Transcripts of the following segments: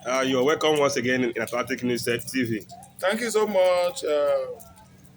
You're welcome once again in Atlantic News TV. Thank you so much.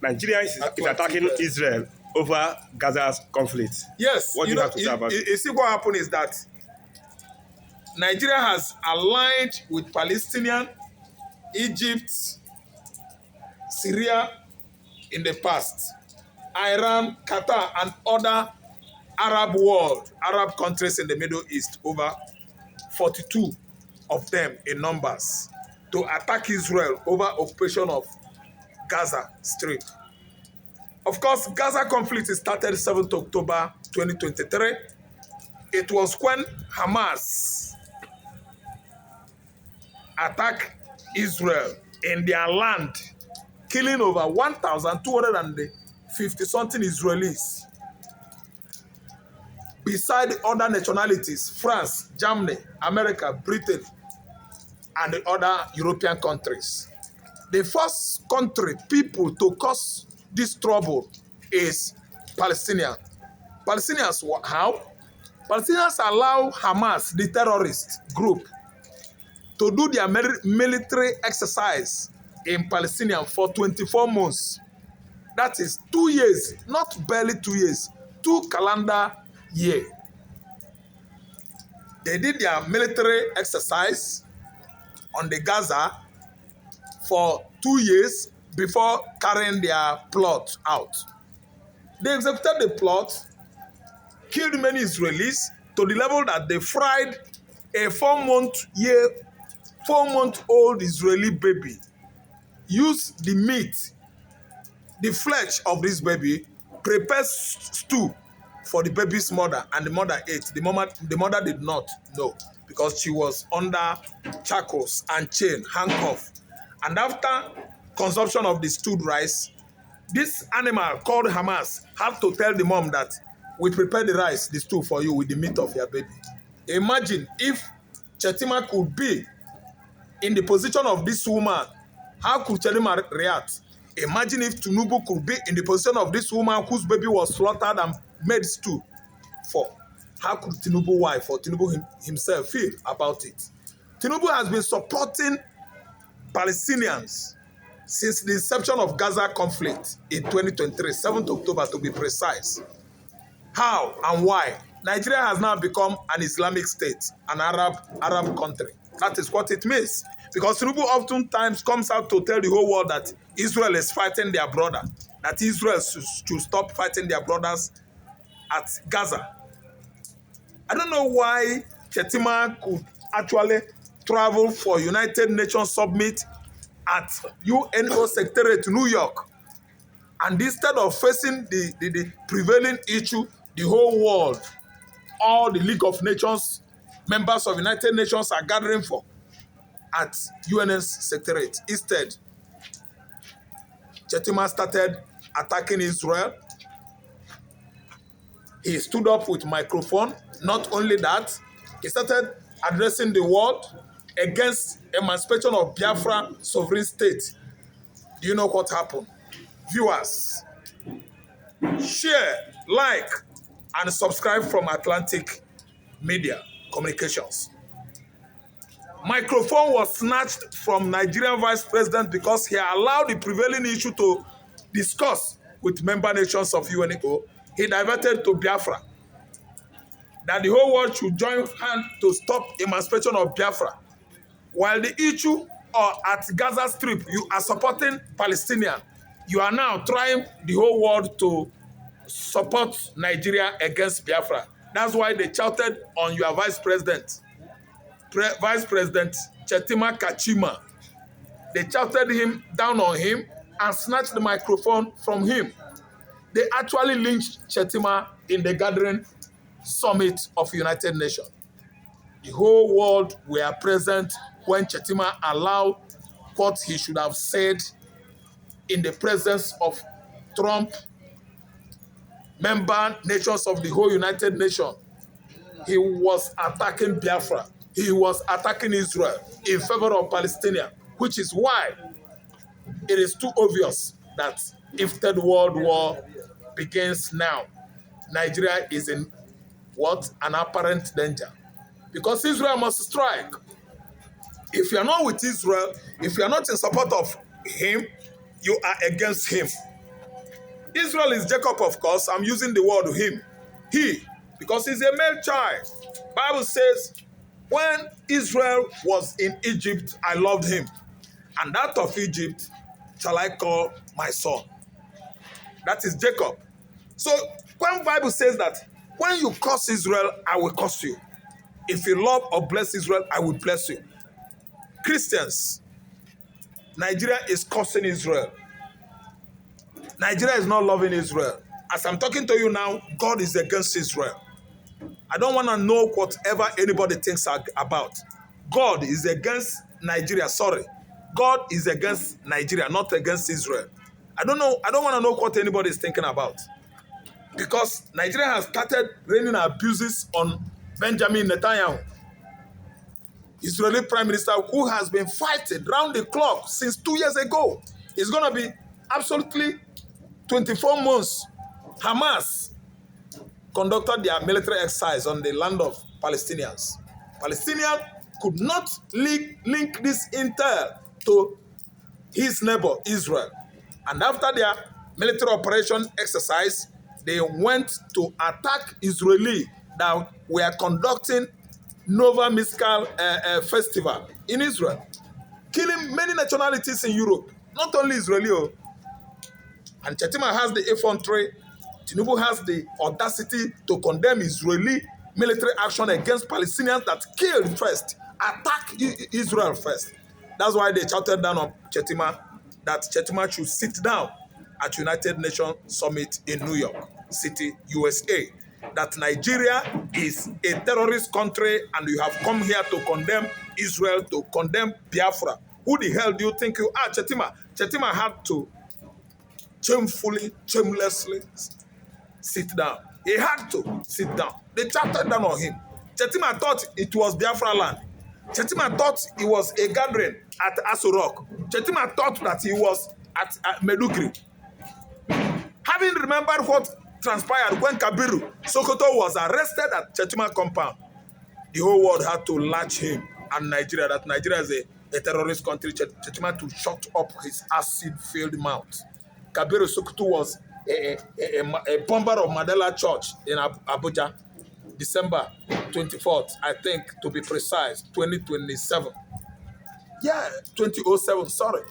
Nigeria is attacking Israel over Gaza's conflict. Yes, What do you have to say about it? You see, what happened is that Nigeria has aligned with Palestinian, Egypt, Syria in the past, Iran, Qatar, and other Arab countries in the Middle East, over 42 of them in numbers, to attack Israel over occupation of Gaza Strip. Of course, Gaza conflict started 7th October 2023. It was when Hamas attacked Israel in their land, killing over 1,250-something Israelis, beside other nationalities, France, Germany, America, Britain, and the other European countries. The first country, people to cause this trouble is Palestinians. Palestinians, how? Palestinians allow Hamas, the terrorist group, to do their military exercise in Palestine for 24 months. That is 2 years, not barely 2 years, 2 calendar years. They did their military exercise on the Gaza for 2 years before carrying their plot out. They executed the plot, killed many Israelis to the level that they fried a 4-month-old Israeli baby, used the meat, the flesh of this baby, prepared stew for the baby's mother, and the mother ate. The mother did not know because she was under shackles and chain, handcuffed. And after consumption of the stewed rice, this animal called Hamas had to tell the mom that we prepared the rice, the stew for you with the meat of your baby. Imagine if Chetima could be in the position of this woman, how could Chetima react? Imagine if Tinubu could be in the position of this woman whose baby was slaughtered and made stew for. How could Tinubu's wife or Tinubu himself feel about it? Tinubu has been supporting Palestinians since the inception of Gaza conflict in 2023, 7th October to be precise. How and why? Nigeria has now become an Islamic state, an Arab country. That is what it means. Because Tinubu oftentimes comes out to tell the whole world that Israel is fighting their brother, that Israel should stop fighting their brothers at Gaza. I don't know why Chetima could actually travel for United Nations Summit at UNO Secretariat to New York, and instead of facing the prevailing issue, the whole world, all the League of Nations, members of United Nations are gathering for at UN's Secretariat. Instead, Chetima started attacking Israel. He stood up with microphone. Not only that, he started addressing the world against emancipation of Biafra sovereign state. Do you know what happened? Viewers, share, like, and subscribe from Atlantic Media Communications. Microphone was snatched from Nigerian Vice President because he allowed the prevailing issue to discuss with member nations of UNO. He diverted to Biafra, that the whole world should join hands to stop emancipation of Biafra. While the issue at Gaza Strip, you are supporting Palestinians. You are now trying the whole world to support Nigeria against Biafra. That's why they shouted on your Vice President, Vice President Chetima Kachima. They shouted him down on him and snatched the microphone from him. They actually lynched Chetima in the gathering summit of United Nations. The whole world were present when Chetima allowed what he should have said in the presence of Trump, member nations of the whole United Nations. He was attacking Biafra. He was attacking Israel in favor of Palestinians, which is why it is too obvious that if Third World War begins now, Nigeria is in what? An apparent danger. Because Israel must strike. If you are not with Israel, if you are not in support of him, you are against him. Israel is Jacob, of course. I'm using the word him. He, because he's a male child. Bible says, when Israel was in Egypt, I loved him. And out of Egypt shall I call my son. That is Jacob. So when Bible says that, when you curse Israel, I will curse you. If you love or bless Israel, I will bless you. Christians, Nigeria is cursing Israel. Nigeria is not loving Israel. As I'm talking to you now, God is against Israel. I don't want to know whatever anybody thinks about. God is against Nigeria. Sorry. God is against Nigeria, not against Israel. I don't want to know what anybody is thinking about. Because Nigeria has started raining abuses on Benjamin Netanyahu, Israeli Prime Minister, who has been fighting round the clock since 2 years ago. It's going to be absolutely 24 months. Hamas conducted their military exercise on the land of Palestinians. Palestinians could not link this intel to his neighbor, Israel. And after their military operation exercise, they went to attack Israeli that were conducting Nova Mystical Festival in Israel, killing many nationalities in Europe, not only Israeli. And Chetima has the effrontery, Tinubu has the audacity to condemn Israeli military action against Palestinians that killed first, attack Israel first. That's why they shouted down on Chetima that Chetima should sit down at United Nations Summit in New York City, USA. That Nigeria is a terrorist country and you have come here to condemn Israel, to condemn Biafra. Who the hell do you think you are, Chetima? Chetima had to shamefully, shamelessly sit down. He had to sit down. They shouted down on him. Chetima thought it was Biafra land. Chetima thought it was a gathering at Aso Rock. Chetima thought that he was at Medugri. Having remembered what transpired when Kabiru Sokoto was arrested at Chetima compound, the whole world had to latch him and Nigeria, that Nigeria is a terrorist country. Chetima to shut up his acid-filled mouth. Kabiru Sokoto was a bomber of Mandela Church in Abuja, December 24th, I think, to be precise, 2027. Yeah, 2007, sorry.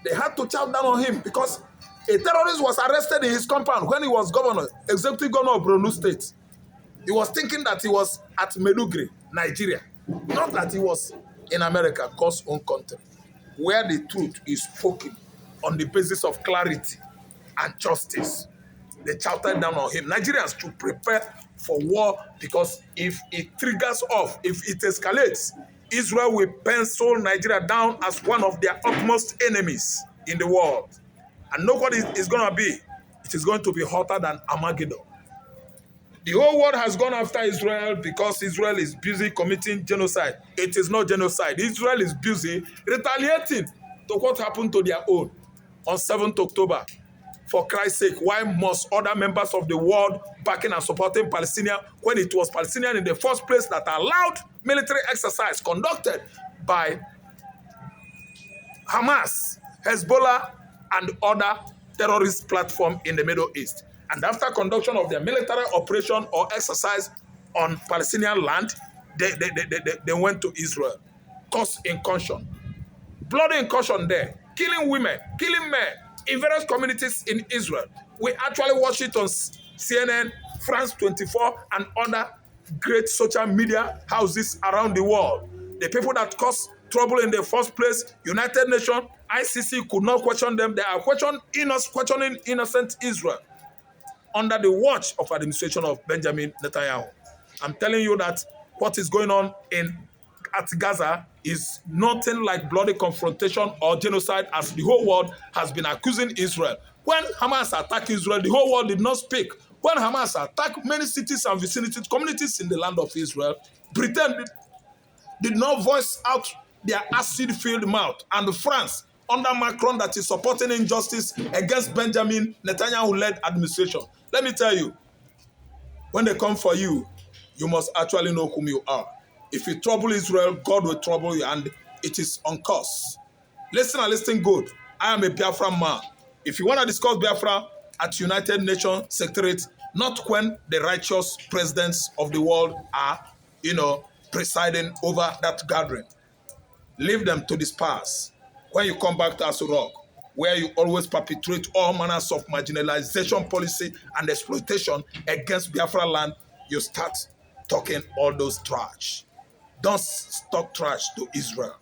They had to chow down on him because a terrorist was arrested in his compound when he was governor, executive governor of Borno State. He was thinking that he was at Medugri, Nigeria, not that he was in America, God's own country, where the truth is spoken on the basis of clarity and justice. They shouted down on him. Nigerians should prepare for war because if it triggers off, if it escalates, Israel will pencil Nigeria down as one of their utmost enemies in the world. And nobody is going to be. It is going to be hotter than Armageddon. The whole world has gone after Israel because Israel is busy committing genocide. It is not genocide. Israel is busy retaliating to what happened to their own on 7th October. For Christ's sake, why must other members of the world backing and supporting Palestinians when it was Palestinians in the first place that allowed military exercise conducted by Hamas, Hezbollah, and other terrorist platforms in the Middle East? And after conduction of their military operation or exercise on Palestinian land, they went to Israel. Cause incursion. Bloody incursion there. Killing women, killing men in various communities in Israel. We actually watch it on CNN, France 24, and other great social media houses around the world. The people that caused trouble in the first place, United Nations, ICC could not question them. They are questioning innocent Israel under the watch of administration of Benjamin Netanyahu. I'm telling you that what is going on at Gaza is nothing like bloody confrontation or genocide as the whole world has been accusing Israel. When Hamas attacked Israel, the whole world did not speak. When Hamas attacked many cities and vicinity communities in the land of Israel, Britain did not voice out their acid-filled mouth. And France, under Macron, that is supporting injustice against Benjamin Netanyahu-led administration. Let me tell you, when they come for you, you must actually know whom you are. If you trouble Israel, God will trouble you, and it is on course. Listen and listen good. I am a Biafra man. If you want to discuss Biafra at United Nations Secretariat, not when the righteous presidents of the world are, presiding over that gathering. Leave them to disperse. When you come back to Aso Rock, where you always perpetrate all manners of marginalization policy and exploitation against Biafra land, you start talking all those trash. Don't talk trash to Israel.